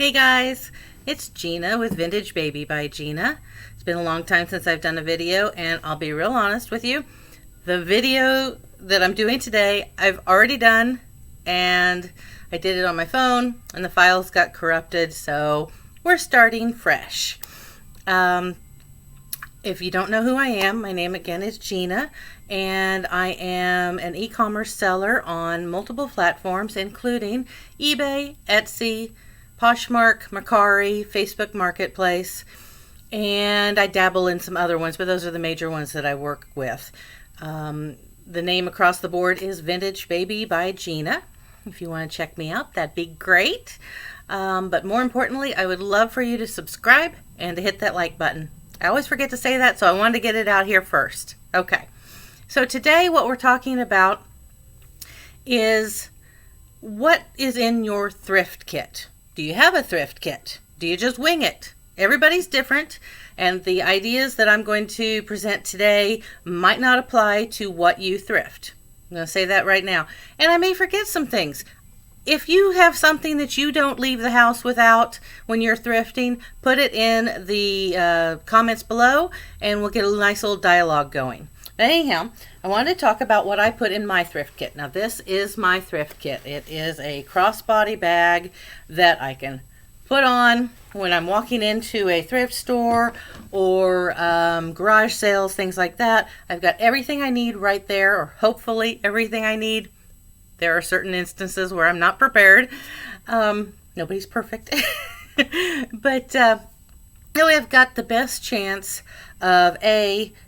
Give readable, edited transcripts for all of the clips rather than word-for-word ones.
Hey guys, it's Gina with Vintage Baby by Gina. It's been a long time since I've done a video, and I'll be real honest with you. The video that I'm doing today, I've already done, and I did it on my phone, and the files got corrupted, so we're starting fresh. If you don't know who I am, my name again is Gina, and I am an e-commerce seller on multiple platforms, including eBay, Etsy, Poshmark, Mercari, Facebook Marketplace, and I dabble in some other ones, but those are the major ones that I work with. The name across the board is Vintage Baby by Gina. If you want to check me out, that'd be great. But more importantly, I would love for you to subscribe and to hit that like button. I always forget to say that, so I wanted to get it out here first. Okay, so today what we're talking about is what is in your thrift kit. Do you have a thrift kit? Do you just wing it? Everybody's different, and the ideas that I'm going to present today might not apply to what you thrift. I'm going to say that right now. And I may forget some things. If you have something that you don't leave the house without when you're thrifting, put it in the comments below, and we'll get a nice little dialogue going. But anyhow, I wanted to talk about what I put in my thrift kit. Now, this is my thrift kit. It is a crossbody bag that I can put on when I'm walking into a thrift store or garage sales, things like that. I've got everything I need right there, or hopefully everything I need. There are certain instances where I'm not prepared. Nobody's perfect. But really, I've got the best chance of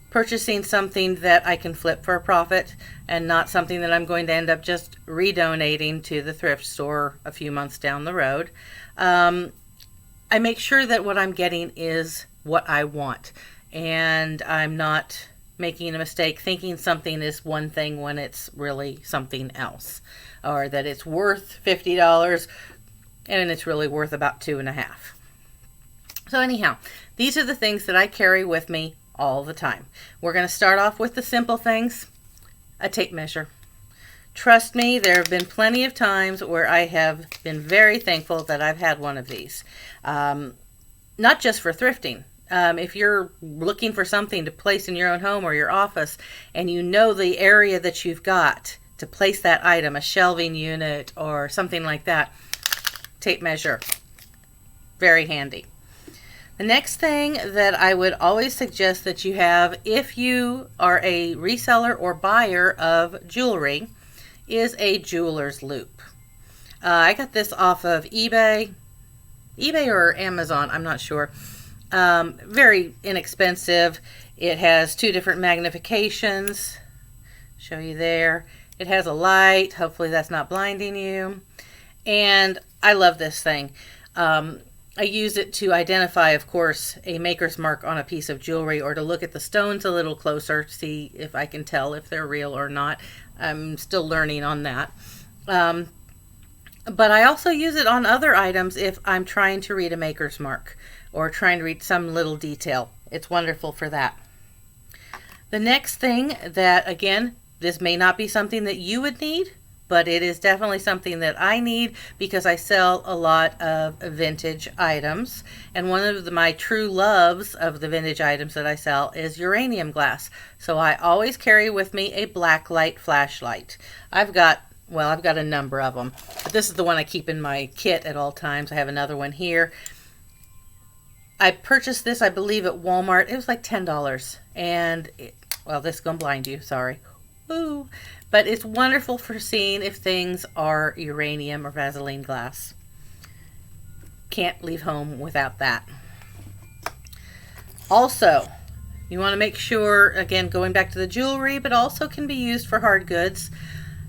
purchasing something that I can flip for a profit, and not something that I'm going to end up just redonating to the thrift store a few months down the road. I make sure that what I'm getting is what I want, and I'm not making a mistake thinking something is one thing when it's really something else, or that it's worth $50 and it's really worth about $2.50. So anyhow, these are the things that I carry with me all the time. We're going to start off with the simple things. A tape measure. Trust me, there have been plenty of times where I have been very thankful that I've had one of these. Not just for thrifting. If you're looking for something to place in your own home or your office, and you know the area that you've got to place that item, a shelving unit or something like that, tape measure. Very handy. The next thing that I would always suggest that you have if you are a reseller or buyer of jewelry is a jeweler's loop. I got this off of eBay or Amazon, I'm not sure. Very inexpensive. It has two different magnifications. Show you there. It has a light. Hopefully that's not blinding you. And I love this thing. I use it to identify, of course, a maker's mark on a piece of jewelry, or to look at the stones a little closer, see if I can tell if they're real or not. I'm still learning on that. But I also use it on other items if I'm trying to read a maker's mark or trying to read some little detail. It's wonderful for that. The next thing that, again, this may not be something that you would need, but it is definitely something that I need because I sell a lot of vintage items. And one of my true loves of the vintage items that I sell is uranium glass. So I always carry with me a blacklight flashlight. I've got a number of them, but this is the one I keep in my kit at all times. I have another one here. I purchased this, I believe, at Walmart. It was like $10. And, this is going to blind you, sorry. Woo. But it's wonderful for seeing if things are uranium or Vaseline glass. Can't leave home without that. Also, you want to make sure, again, going back to the jewelry, but also can be used for hard goods,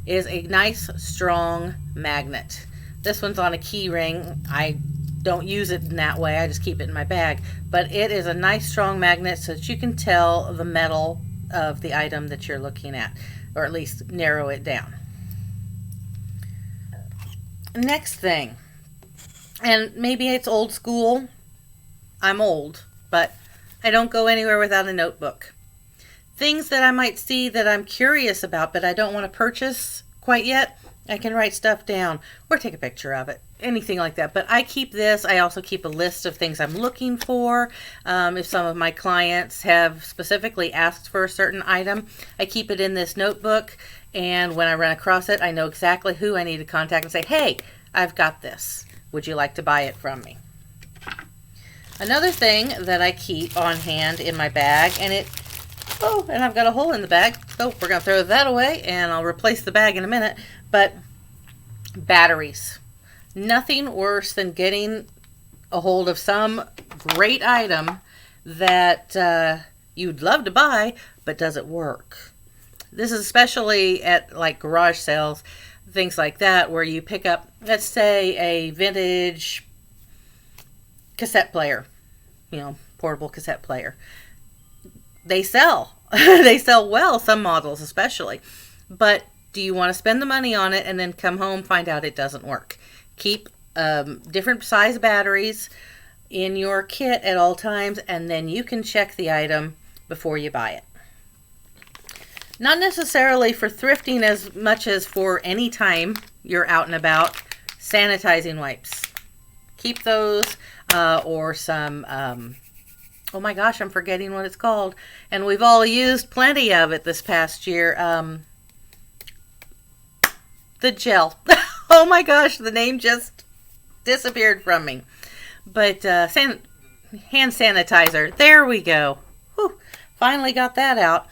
is a nice, strong magnet. This one's on a key ring. I don't use it in that way. I just keep it in my bag. But it is a nice, strong magnet so that you can tell the metal of the item that you're looking at, or at least narrow it down. Next thing, and maybe it's old school. I'm old, but I don't go anywhere without a notebook. Things that I might see that I'm curious about, but I don't want to purchase quite yet, I can write stuff down or take a picture of it, anything like that. But I keep this. I also keep a list of things I'm looking for. If some of my clients have specifically asked for a certain item, I keep it in this notebook. And when I run across it, I know exactly who I need to contact and say, hey, I've got this. Would you like to buy it from me? Another thing that I keep on hand in my bag, and I've got a hole in the bag. So we're going to throw that away, and I'll replace the bag in a minute. But batteries. Nothing worse than getting a hold of some great item that you'd love to buy, but doesn't work. This is especially at like garage sales, things like that, where you pick up, let's say, a vintage cassette player, portable cassette player. They sell. They sell well, some models especially. But do you want to spend the money on it and then come home, find out it doesn't work? Keep different size batteries in your kit at all times, and then you can check the item before you buy it. Not necessarily for thrifting as much as for any time you're out and about. Sanitizing wipes. Keep those, or some, oh my gosh, I'm forgetting what it's called. And we've all used plenty of it this past year. The gel. Oh my gosh, the name just disappeared from me. But hand sanitizer. There we go. Whew, finally got that out.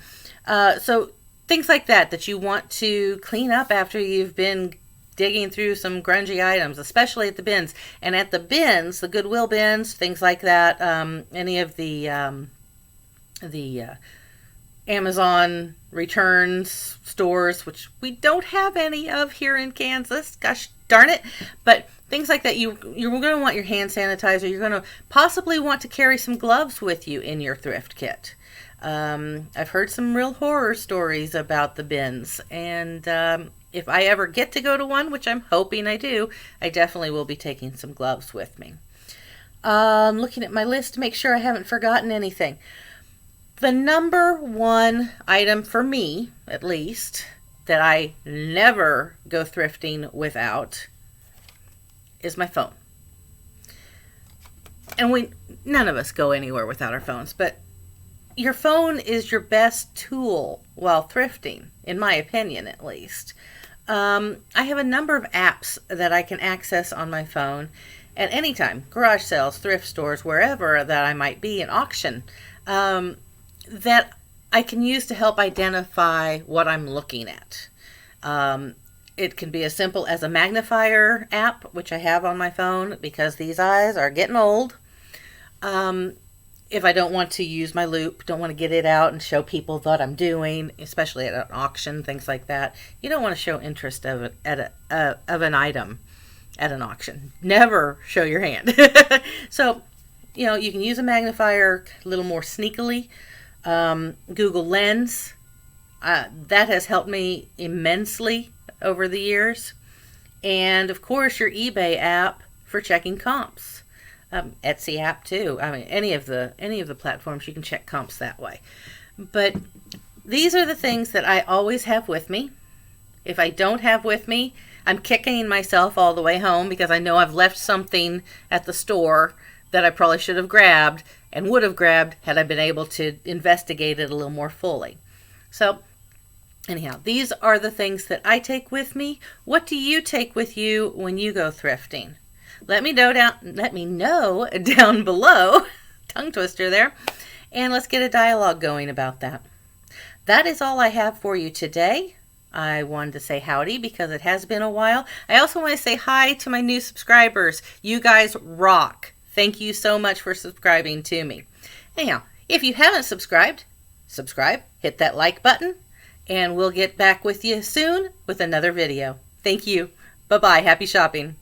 So things like that you want to clean up after you've been digging through some grungy items, especially at the bins. And at the bins, the Goodwill bins, things like that, any of the Amazon returns stores, which we don't have any of here in Kansas, gosh darn it, but things like that, you're going to want your hand sanitizer. You're going to possibly want to carry some gloves with you in your thrift kit. I've heard some real horror stories about the bins, and if I ever get to go to one, which I'm hoping I do, I definitely will be taking some gloves with me. Looking at my list to make sure I haven't forgotten anything. The number one item for me, at least, that I never go thrifting without is my phone. And none of us go anywhere without our phones, but your phone is your best tool while thrifting, in my opinion at least. I have a number of apps that I can access on my phone at any time. Garage sales, thrift stores, wherever that I might be, an auction, that I can use to help identify what I'm looking at. It can be as simple as a magnifier app, which I have on my phone because these eyes are getting old. If I don't want to use my loop, don't want to get it out and show people what I'm doing, especially at an auction, things like that. You don't want to show interest of an item at an auction. Never show your hand. So, you can use a magnifier a little more sneakily. Google Lens, that has helped me immensely over the years. And of course your eBay app for checking comps. Etsy app too. I mean, any of the platforms you can check comps that way. But these are the things that I always have with me. If I don't have with me, I'm kicking myself all the way home because I know I've left something at the store that I probably should have grabbed and would have grabbed had I been able to investigate it a little more fully. So anyhow, these are the things that I take with me. What do you take with you when you go thrifting? Let me know down below, tongue twister there, and let's get a dialogue going about that. That is all I have for you today. I wanted to say howdy because it has been a while. I also want to say hi to my new subscribers. You guys rock. Thank you so much for subscribing to me. Anyhow, if you haven't subscribed, subscribe, hit that like button, and we'll get back with you soon with another video. Thank you. Bye-bye. Happy shopping.